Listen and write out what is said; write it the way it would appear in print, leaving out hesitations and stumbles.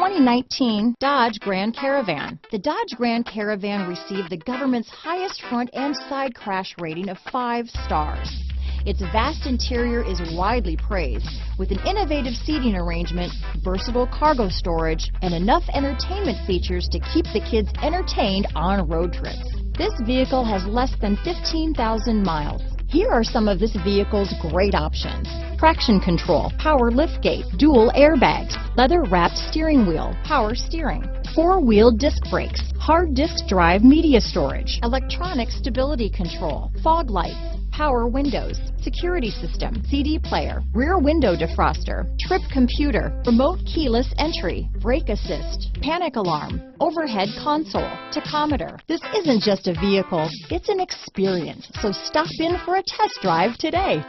2019 Dodge Grand Caravan. The Dodge Grand Caravan received the government's highest front and side crash rating of 5 stars. Its vast interior is widely praised, with an innovative seating arrangement, versatile cargo storage, and enough entertainment features to keep the kids entertained on road trips. This vehicle has less than 15,000 miles. Here are some of this vehicle's great options: traction control, power liftgate, dual airbags, leather-wrapped steering wheel, power steering, 4-wheel disc brakes, hard disk drive media storage, electronic stability control, fog lights, power windows, security system, CD player, rear window defroster, trip computer, remote keyless entry, brake assist, panic alarm, overhead console, tachometer. This isn't just a vehicle, it's an experience. So stop in for a test drive today.